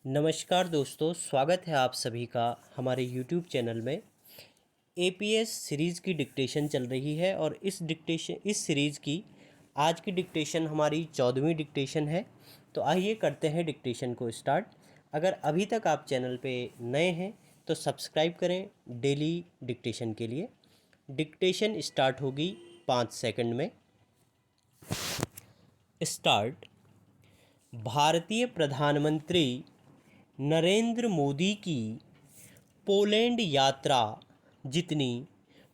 नमस्कार दोस्तों, स्वागत है आप सभी का हमारे यूट्यूब चैनल में। एपीएस सीरीज़ की डिक्टेशन चल रही है और इस सीरीज़ की आज की डिक्टेशन हमारी 14वीं डिक्टेशन है। तो आइए करते हैं डिक्टेशन को स्टार्ट। अगर अभी तक आप चैनल पे नए हैं तो सब्सक्राइब करें डेली डिक्टेशन के लिए। डिक्टेशन स्टार्ट होगी 5 सेकंड में। स्टार्ट। भारतीय प्रधानमंत्री नरेंद्र मोदी की पोलैंड यात्रा जितनी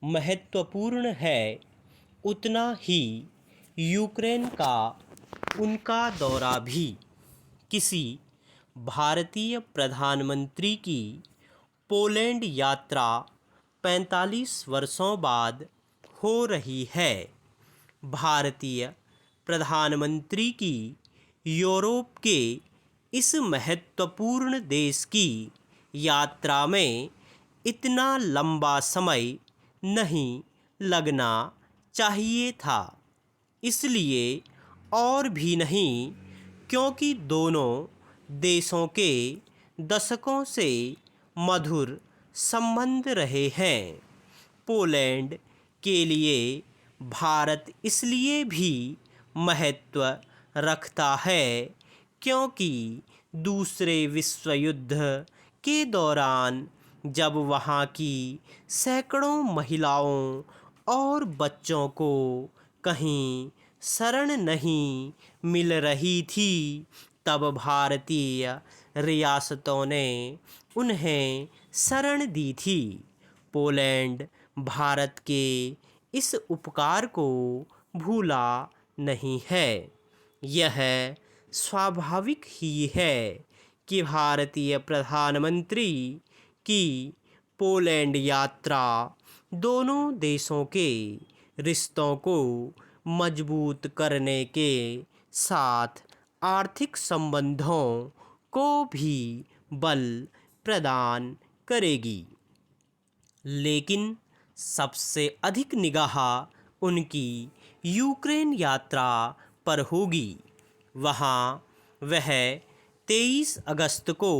महत्वपूर्ण है उतना ही यूक्रेन का उनका दौरा भी। किसी भारतीय प्रधानमंत्री की पोलैंड यात्रा 45 वर्षों बाद हो रही है। भारतीय प्रधानमंत्री की यूरोप के इस महत्वपूर्ण देश की यात्रा में इतना लंबा समय नहीं लगना चाहिए था, इसलिए और भी नहीं क्योंकि दोनों देशों के दशकों से मधुर संबंध रहे हैं। पोलैंड के लिए भारत इसलिए भी महत्व रखता है क्योंकि दूसरे विश्व युद्ध के दौरान जब वहाँ की सैकड़ों महिलाओं और बच्चों को कहीं शरण नहीं मिल रही थी, तब भारतीय रियासतों ने उन्हें शरण दी थी। पोलैंड भारत के इस उपकार को भूला नहीं है। यह स्वाभाविक ही है कि भारतीय प्रधानमंत्री की पोलैंड यात्रा दोनों देशों के रिश्तों को मजबूत करने के साथ आर्थिक संबंधों को भी बल प्रदान करेगी। लेकिन सबसे अधिक निगाह उनकी यूक्रेन यात्रा पर होगी। वहाँ वह 23 अगस्त को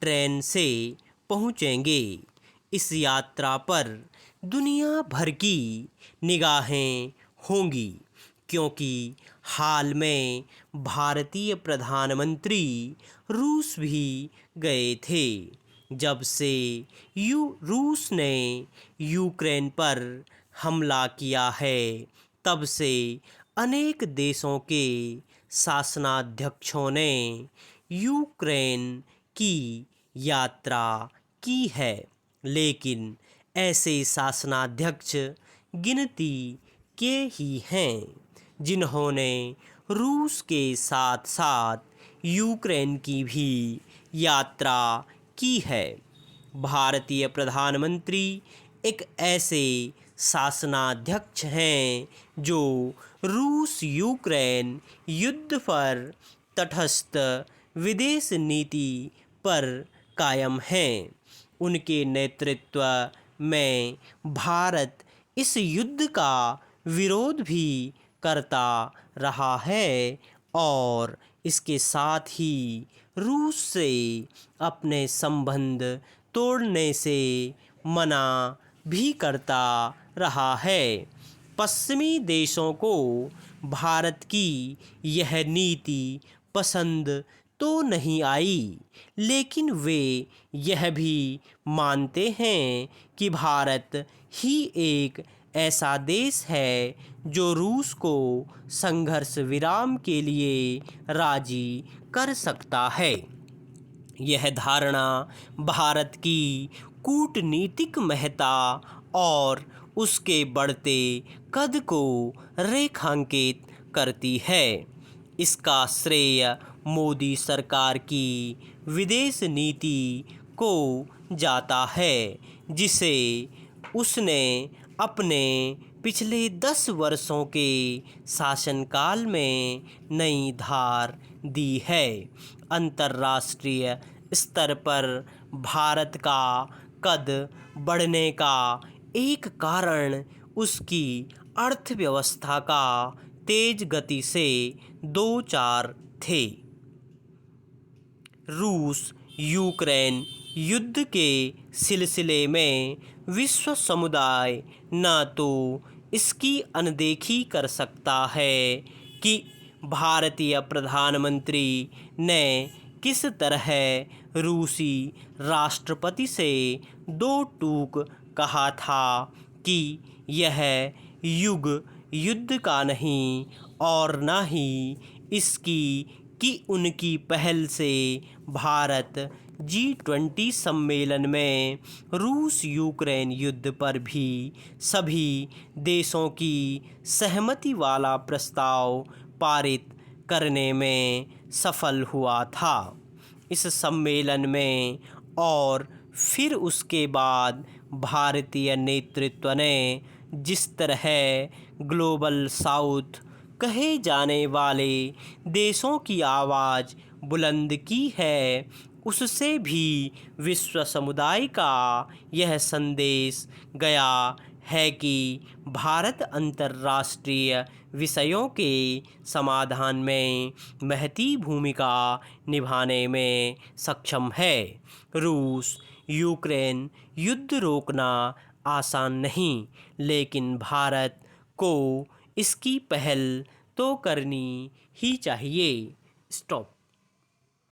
ट्रेन से पहुँचेंगे। इस यात्रा पर दुनिया भर की निगाहें होंगी क्योंकि हाल में भारतीय प्रधानमंत्री रूस भी गए थे। जब से रूस ने यूक्रेन पर हमला किया है, तब से अनेक देशों के शासनाध्यक्षों ने यूक्रेन की यात्रा की है, लेकिन ऐसे शासनाध्यक्ष गिनती के ही हैं जिन्होंने रूस के साथ साथ यूक्रेन की भी यात्रा की है। भारतीय प्रधानमंत्री एक ऐसे शासनाध्यक्ष हैं जो रूस यूक्रेन युद्ध पर तटस्थ विदेश नीति पर कायम हैं। उनके नेतृत्व में भारत इस युद्ध का विरोध भी करता रहा है और इसके साथ ही रूस से अपने संबंध तोड़ने से मना भी करता रहा है। पश्चिमी देशों को भारत की यह नीति पसंद तो नहीं आई, लेकिन वे यह भी मानते हैं कि भारत ही एक ऐसा देश है जो रूस को संघर्ष विराम के लिए राजी कर सकता है। यह धारणा भारत की कूटनीतिक महत्ता और उसके बढ़ते कद को रेखांकित करती है। इसका श्रेय मोदी सरकार की विदेश नीति को जाता है, जिसे उसने अपने पिछले 10 वर्षों के शासनकाल में नई धार दी है। अंतर्राष्ट्रीय स्तर पर भारत का कद बढ़ने का एक कारण उसकी अर्थव्यवस्था का तेज गति से दो चार थे। रूस यूक्रेन युद्ध के सिलसिले में विश्व समुदाय न तो इसकी अनदेखी कर सकता है कि भारतीय प्रधानमंत्री ने किस तरह रूसी राष्ट्रपति से दो टूक कहा था कि यह युग युद्ध का नहीं और न ही इसकी कि उनकी पहल से भारत G20 सम्मेलन में रूस यूक्रेन युद्ध पर भी सभी देशों की सहमति वाला प्रस्ताव पारित करने में सफल हुआ था। इस सम्मेलन में और फिर उसके बाद भारतीय नेतृत्व ने जिस तरह ग्लोबल साउथ कहे जाने वाले देशों की आवाज़ बुलंद की है, उससे भी विश्व समुदाय का यह संदेश गया है कि भारत अंतर्राष्ट्रीय विषयों के समाधान में महती भूमिका निभाने में सक्षम है। रूस यूक्रेन युद्ध रोकना आसान नहीं, लेकिन भारत को इसकी पहल तो करनी ही चाहिए। स्टॉप।